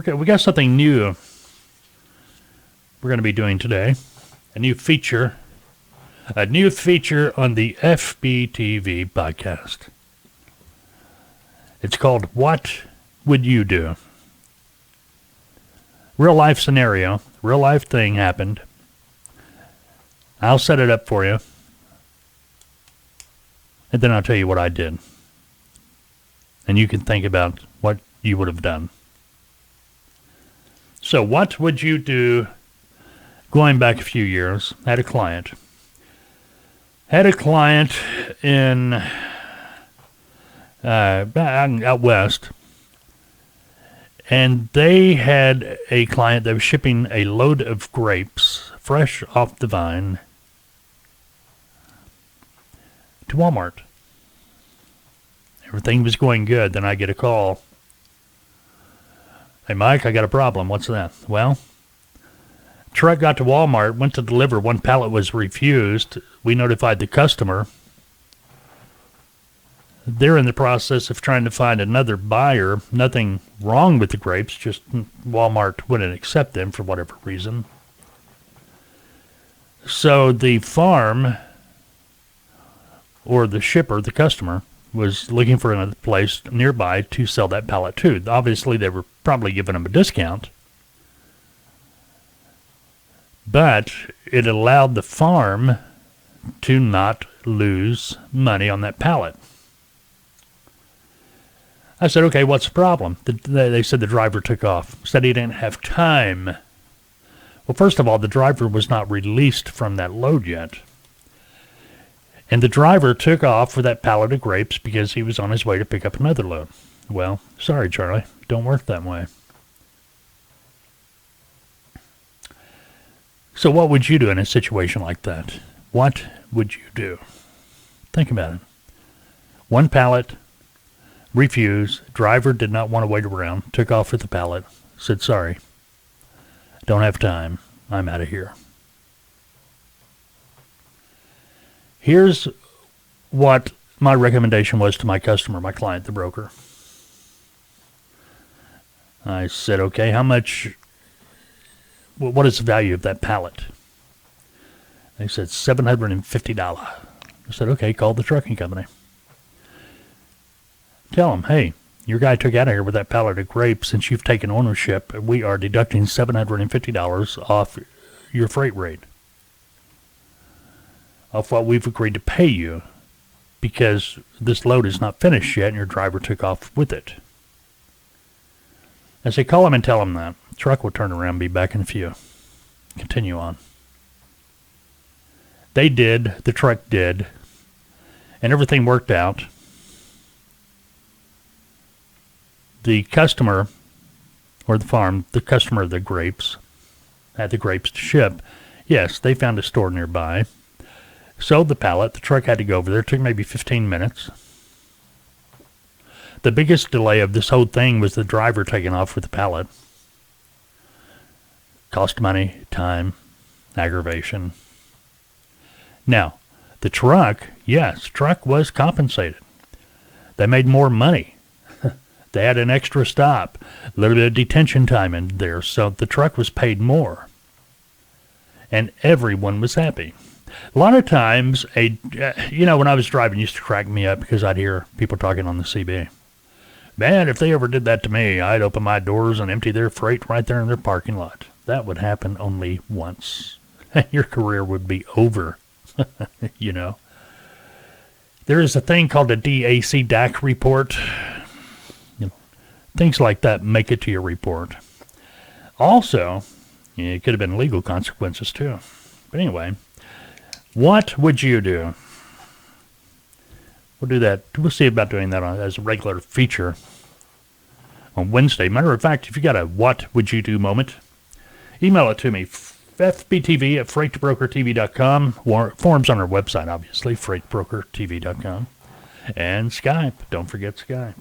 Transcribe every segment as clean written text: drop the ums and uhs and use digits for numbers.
we got something new we're going to be doing today. A new feature on the FBTV podcast. It's called What Would You Do? Real life scenario, real life thing happened. I'll set it up for you. And then I'll tell you what I did. And you can think about what you would have done. So what would you do going back a few years? Had a client in out west. And they had a client that was shipping a load of grapes, fresh off the vine, to Walmart. Everything was going good. Then I get a call. Hey, Mike, I got a problem. What's that? Well, truck got to Walmart, went to deliver. One pallet was refused. We notified the customer. They're in the process of trying to find another buyer. Nothing wrong with the grapes, just Walmart wouldn't accept them for whatever reason. So the farm, or the shipper, the customer, was looking for another place nearby to sell that pallet to. Obviously, they were probably giving them a discount, but it allowed the farm to not lose money on that pallet. I said, okay, what's the problem? They said the driver took off. Said he didn't have time. Well, first of all, the driver was not released from that load yet. And the driver took off with that pallet of grapes because he was on his way to pick up another load. Well, sorry, Charlie. Don't work that way. So what would you do in a situation like that? What would you do? Think about it. One pallet, refused. Driver did not want to wait around. Took off with the pallet. Said, sorry. Don't have time. I'm out of here. Here's what my recommendation was to my customer, my client, the broker. I said, okay, how much, what is the value of that pallet? They said $750. I said, okay, call the trucking company. Tell them, hey, your guy took out of here with that pallet of grapes. Since you've taken ownership, we are deducting $750 off your freight rate, off what we've agreed to pay you, because this load is not finished yet and your driver took off with it. I say, call him and tell him that. The truck will turn around and be back in a few. Continue on. They did, the truck did, and everything worked out. The customer, or the farm, the customer of the grapes, had the grapes to ship. Yes, they found a store nearby. Sold the pallet. The truck had to go over there. It took maybe 15 minutes. The biggest delay of this whole thing was the driver taking off with the pallet. Cost money, time, aggravation. Now, the truck, yes, truck was compensated. They made more money. They had an extra stop, a little bit of detention time in there, so the truck was paid more. And everyone was happy. A lot of times, when I was driving, it used to crack me up because I'd hear people talking on the CB. Man, if they ever did that to me, I'd open my doors and empty their freight right there in their parking lot. That would happen only once. Your career would be over, There is a thing called a DAC report. Things like that make it to your report. Also, it could have been legal consequences too. But anyway, what would you do? We'll do that. We'll see about doing that as a regular feature on Wednesday. Matter of fact, if you got a what would you do moment, email it to me, fbtv@freightbrokertv.com. Forms on our website, obviously, freightbrokertv.com. And Skype. Don't forget Skype.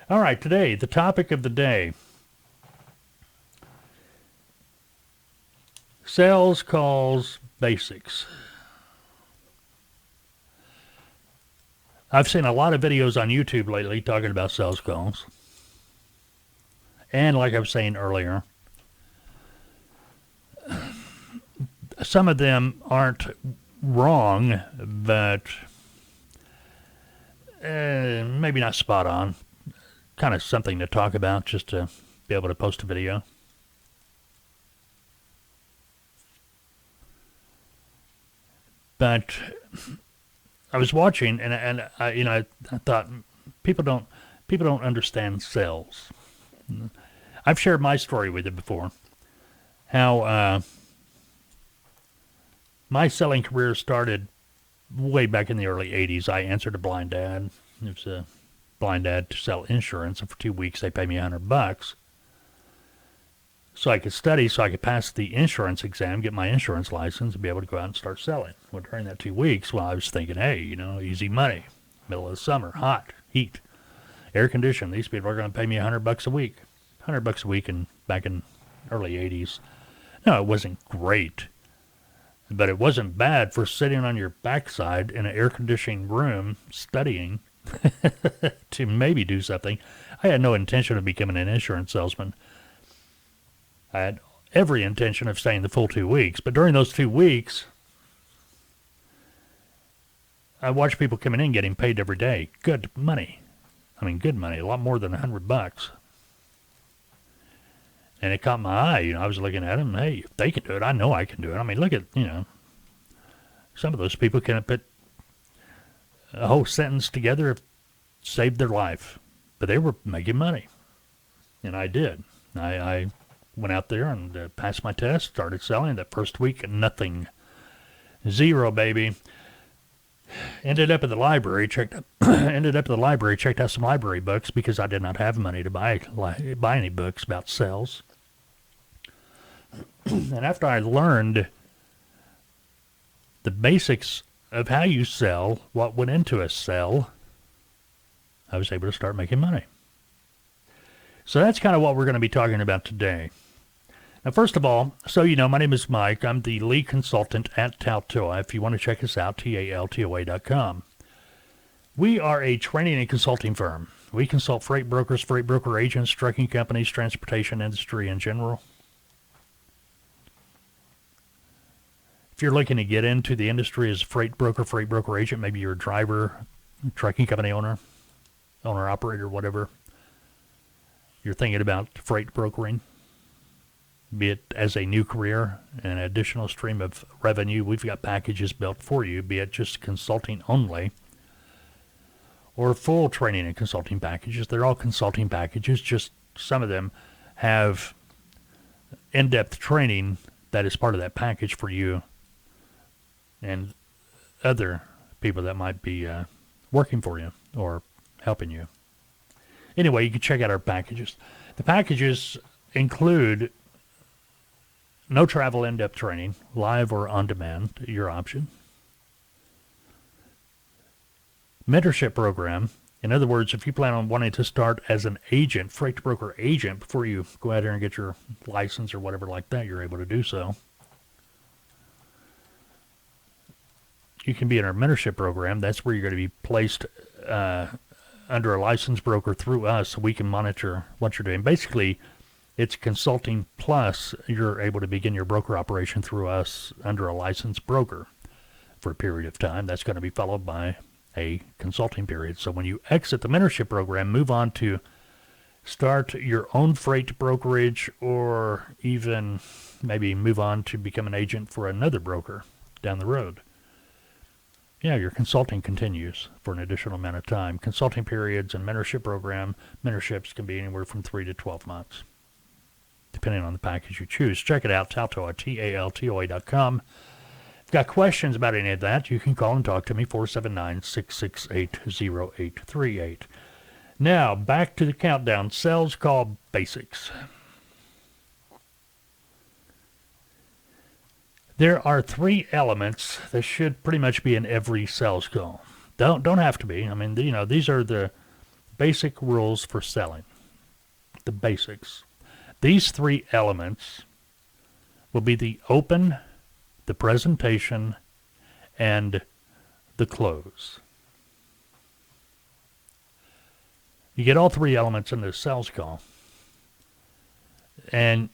All right, today, the topic of the day. Sales calls basics. I've seen a lot of videos on YouTube lately talking about sales calls. And like I was saying earlier, some of them aren't wrong, but maybe not spot on. Kind of something to talk about just to be able to post a video. But I was watching, and I thought people don't understand sales. I've shared my story with you before, how my selling career started way back in the early 80s. I answered a blind ad. It was a blind ad to sell insurance, and for 2 weeks they paid me $100 so I could study, so I could pass the insurance exam, get my insurance license, and be able to go out and start selling. Well, during that 2 weeks, I was thinking, hey, easy money, middle of the summer, hot, heat, air conditioned. These people are going to pay me $100 a week. $100 a week back in early 80s. No, it wasn't great, but it wasn't bad for sitting on your backside in an air-conditioned room studying to maybe do something. I had no intention of becoming an insurance salesman. I had every intention of staying the full 2 weeks, but during those 2 weeks, I watched people coming in getting paid every day. Good money. Good money, a lot more than $100. And it caught my eye. I was looking at them. Hey, if they can do it, I know I can do it. Look at, some of those people can put a whole sentence together, saved their life. But they were making money. And I did. I went out there and passed my test, started selling. That first week, nothing. Zero, baby. Ended up at the library, checked out some library books because I did not have money to buy any books about sales. And after I learned the basics of how you sell, what went into a sell, I was able to start making money. So that's kind of what we're going to be talking about today. Now, first of all, so my name is Mike. I'm the lead consultant at Taltoa. If you want to check us out, TALTOA.com. We are a training and consulting firm. We consult freight brokers, freight broker agents, trucking companies, transportation industry in general. If you're looking to get into the industry as a freight broker agent, maybe you're a driver, trucking company owner, operator, whatever, you're thinking about freight brokering, be it as a new career, an additional stream of revenue, we've got packages built for you, be it just consulting only, or full training and consulting packages. They're all consulting packages, just some of them have in-depth training that is part of that package for you and other people that might be working for you or helping you. Anyway, you can check out our packages. The packages include no travel in-depth training, live or on demand, your option. Mentorship program. In other words, if you plan on wanting to start as an agent, freight broker agent, before you go out there and get your license or whatever like that, you're able to do so. You can be in our mentorship program. That's where you're going to be placed under a licensed broker through us so we can monitor what you're doing. Basically, it's consulting plus you're able to begin your broker operation through us under a licensed broker for a period of time. That's going to be followed by a consulting period. So when you exit the mentorship program, move on to start your own freight brokerage, or even maybe move on to become an agent for another broker down the road. Yeah, your consulting continues for an additional amount of time. Consulting periods and mentorships can be anywhere from 3 to 12 months, depending on the package you choose. Check it out, Taltoa, TALTOA.com. If you've got questions about any of that, you can call and talk to me, 479-668-0838. Now, back to the countdown. Sales call basics. There are 3 elements that should pretty much be in every sales call. Don't have to be. These are the basic rules for selling. The basics. These 3 elements will be the open, the presentation, and the close. You get all 3 elements in this sales call, and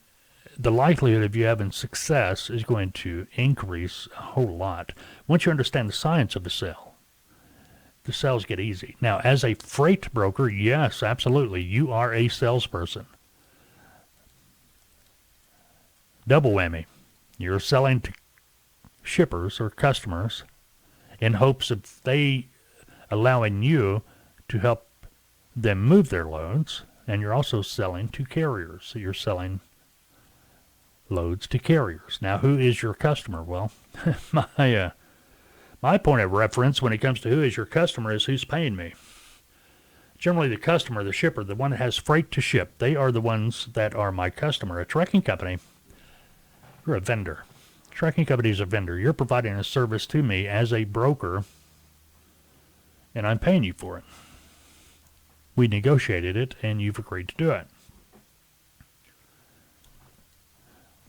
the likelihood of you having success is going to increase a whole lot. Once you understand the science of a sale, the sales get easy. Now, as a freight broker, yes, absolutely, you are a salesperson. Double whammy. You're selling to shippers or customers in hopes of they allowing you to help them move their loads, and you're also selling to carriers. So you're selling loads to carriers. Now, who is your customer? Well, my point of reference when it comes to who is your customer is who's paying me. Generally, the customer, the shipper, the one that has freight to ship, they are the ones that are my customer. A trucking company, you're a vendor. A trucking company is a vendor. You're providing a service to me as a broker, and I'm paying you for it. We negotiated it, and you've agreed to do it.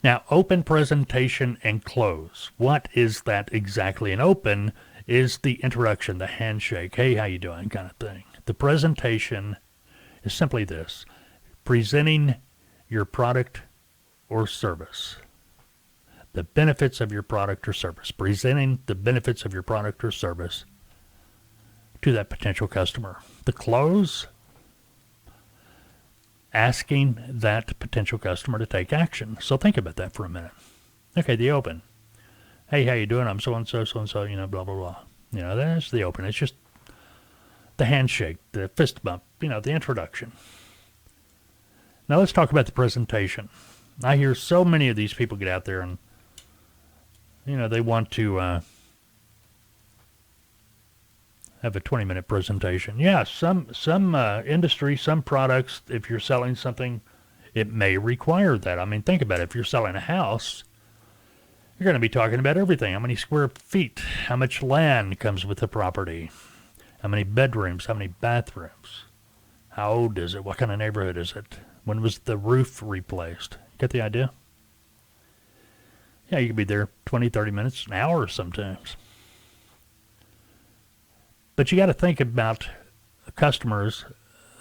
Now, open, presentation, and close. What is that exactly? An open is the introduction, the handshake, hey, how you doing, kind of thing. The presentation is simply this, presenting your product or service. The benefits of your product or service. Presenting the benefits of your product or service to that potential customer. The close, asking that potential customer to take action. So think about that for a minute. Okay, the open. Hey, how you doing? I'm so-and-so, so-and-so, blah, blah, blah. That's the open. It's just the handshake, the fist bump, the introduction. Now let's talk about the presentation. I hear so many of these people get out there and, they want to have a 20-minute presentation. Yeah, some industry, some products, if you're selling something, it may require that. I mean, think about it. If you're selling a house, you're going to be talking about everything. How many square feet? How much land comes with the property? How many bedrooms? How many bathrooms? How old is it? What kind of neighborhood is it? When was the roof replaced? Get the idea? Yeah, you could be there 20, 30 minutes, an hour sometimes. But you got to think about customers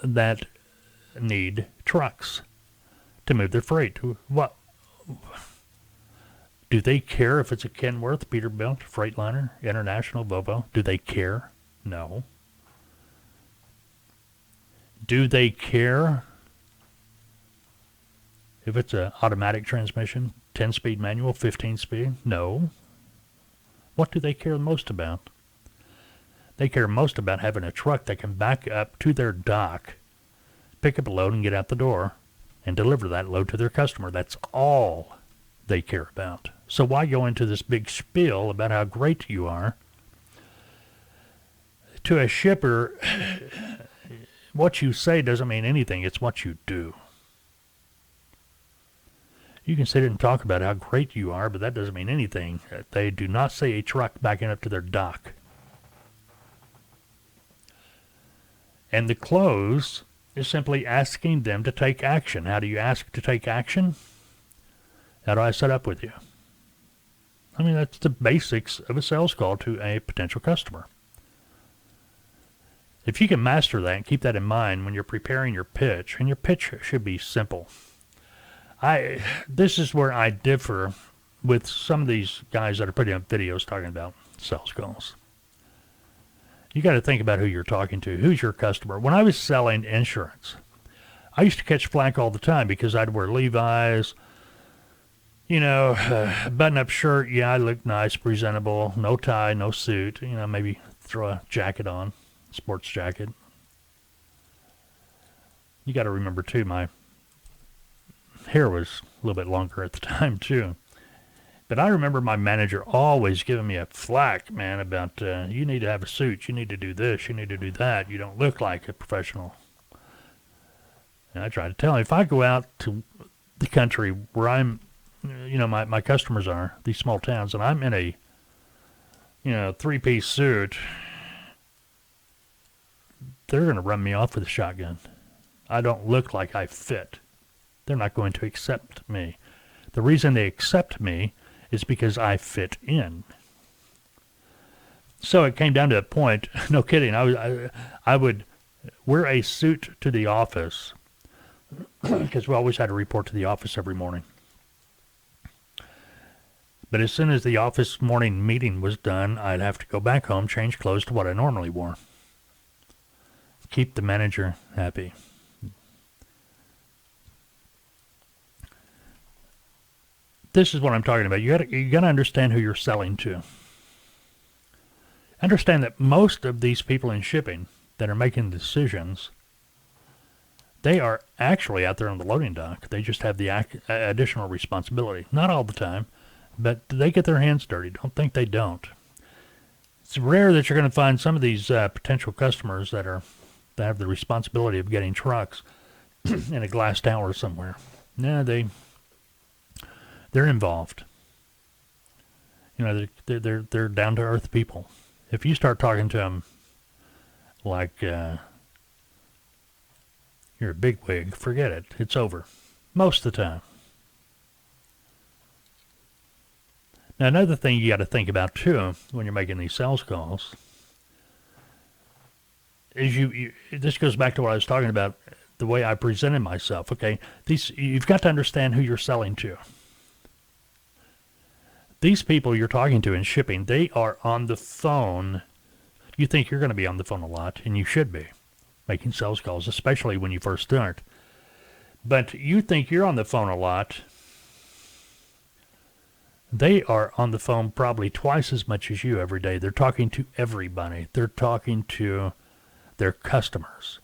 that need trucks to move their freight. What do they care if it's a Kenworth, Peterbilt, Freightliner, International, Volvo? Do they care? No. Do they care if it's an automatic transmission, 10-speed manual, 15-speed? No. What do they care most about? They care most about having a truck that can back up to their dock, pick up a load and get out the door, and deliver that load to their customer. That's all they care about. So why go into this big spiel about how great you are? To a shipper, what you say doesn't mean anything. It's what you do. You can sit and talk about how great you are, but that doesn't mean anything. They do not see a truck backing up to their dock. And the close is simply asking them to take action. How do you ask to take action? How do I set up with you? I mean, that's the basics of a sales call to a potential customer. If you can master that and keep that in mind when you're preparing your pitch, and your pitch should be simple. This is where I differ with some of these guys that are putting up videos talking about sales calls. You got to think about who you're talking to. Who's your customer? When I was selling insurance, I used to catch flack all the time because I'd wear Levi's, button-up shirt. Yeah, I look nice, presentable. No tie, no suit. Maybe throw a jacket on, sports jacket. You got to remember, too, my hair was a little bit longer at the time, too. But I remember my manager always giving me a flack, man, about you need to have a suit, you need to do this, you need to do that, you don't look like a professional. And I try to tell him, if I go out to the country where I'm, my customers are, these small towns, and I'm in a, three-piece suit, they're going to run me off with a shotgun. I don't look like I fit. They're not going to accept me. The reason they accept me is because I fit in. So it came down to a point, no kidding, I would wear a suit to the office because we always had to report to the office every morning. But as soon as the office morning meeting was done, I'd have to go back home, change clothes to what I normally wore. Keep the manager happy. This is what I'm talking about. You got to understand who you're selling to. Understand that most of these people in shipping that are making decisions, they are actually out there on the loading dock. They just have the additional responsibility. Not all the time, but they get their hands dirty. Don't think they don't. It's rare that you're going to find some of these potential customers that have the responsibility of getting trucks in a glass tower somewhere. No, they're involved. They're down to earth people. If you start talking to them like you're a bigwig, forget it. It's over. Most of the time. Now, another thing you got to think about, too, when you're making these sales calls, is this goes back to what I was talking about, the way I presented myself, okay? You've got to understand who you're selling to. These people you're talking to in shipping, they are on the phone. You think you're going to be on the phone a lot, and you should be, making sales calls, especially when you first start. But you think you're on the phone a lot. They are on the phone probably twice as much as you every day. They're talking to everybody. They're talking to their customers.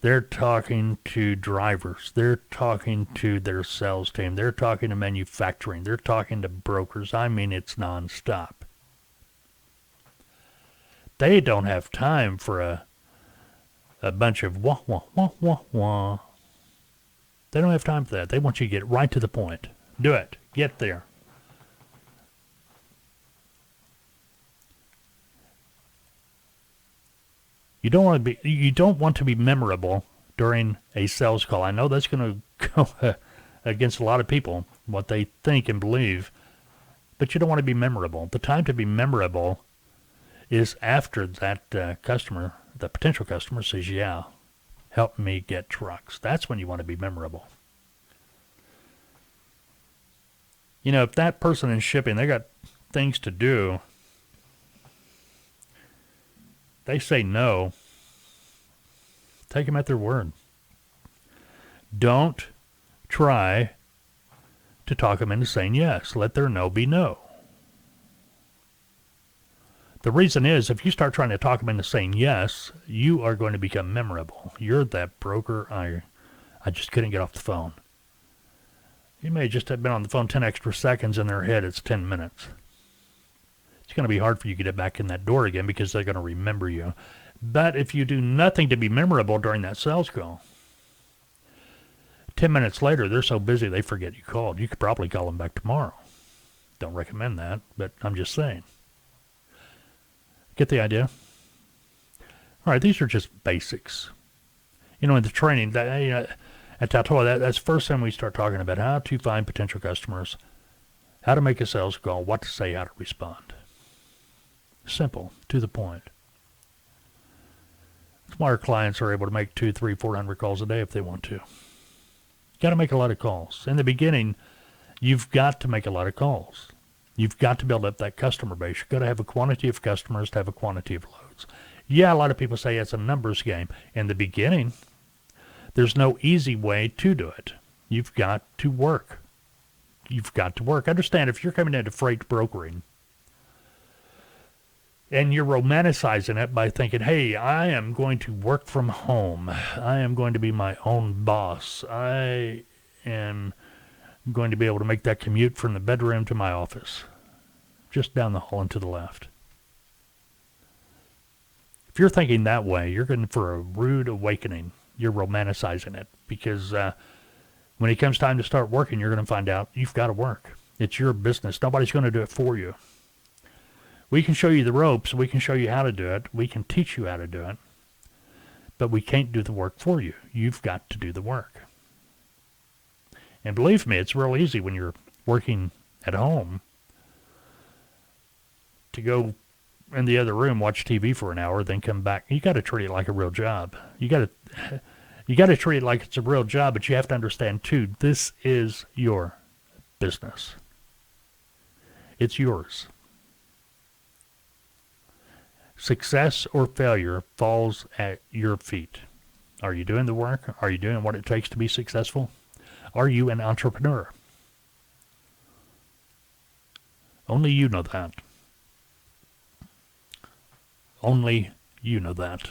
They're talking to drivers. They're talking to their sales team. They're talking to manufacturing. They're talking to brokers. I mean, it's nonstop. They don't have time for a bunch of wah, wah, wah, wah, wah. They don't have time for that. They want you to get right to the point. Do it. Get there. You don't want to be memorable during a sales call. I know that's going to go against a lot of people, what they think and believe, but you don't want to be memorable. The time to be memorable is after that customer, the potential customer, says, yeah, help me get trucks. That's when you want to be memorable. If that person in shipping, they got things to do, they say no, take them at their word. Don't try to talk them into saying yes. Let their no be no. The reason is, if you start trying to talk them into saying yes, you are going to become memorable. You're that broker. I just couldn't get off the phone. You may just have been on the phone 10 extra seconds. In their head, it's 10 minutes. It's going to be hard for you to get back in that door again because they're going to remember you. But if you do nothing to be memorable during that sales call, 10 minutes later, they're so busy they forget you called. You could probably call them back tomorrow. Don't recommend that, but I'm just saying. Get the idea? All right, these are just basics. In the training, at Tautoa, that's the first time we start talking about how to find potential customers, how to make a sales call, what to say, how to respond. Simple, to the point. That's why our clients are able to make 200, 300, 400 calls a day if they want to. Got to make a lot of calls. In the beginning, you've got to make a lot of calls. You've got to build up that customer base. You've got to have a quantity of customers to have a quantity of loads. Yeah, a lot of people say it's a numbers game. In the beginning, there's no easy way to do it. You've got to work. You've got to work. Understand, if you're coming into freight brokering and you're romanticizing it by thinking, hey, I am going to work from home. I am going to be my own boss. I am going to be able to make that commute from the bedroom to my office, just down the hall and to the left. If you're thinking that way, you're going for a rude awakening. You're romanticizing it because when it comes time to start working, you're going to find out you've got to work. It's your business. Nobody's going to do it for you. We can show you the ropes. We can show you how to do it. We can teach you how to do it. But we can't do the work for you. You've got to do the work. And believe me, it's real easy when you're working at home to go in the other room, watch TV for an hour, then come back. You got to treat it like a real job. You got to treat it like it's a real job, but you have to understand too, this is your business. It's yours. Success or failure falls at your feet. Are you doing the work? Are you doing what it takes to be successful? Are you an entrepreneur? Only you know that. Only you know that.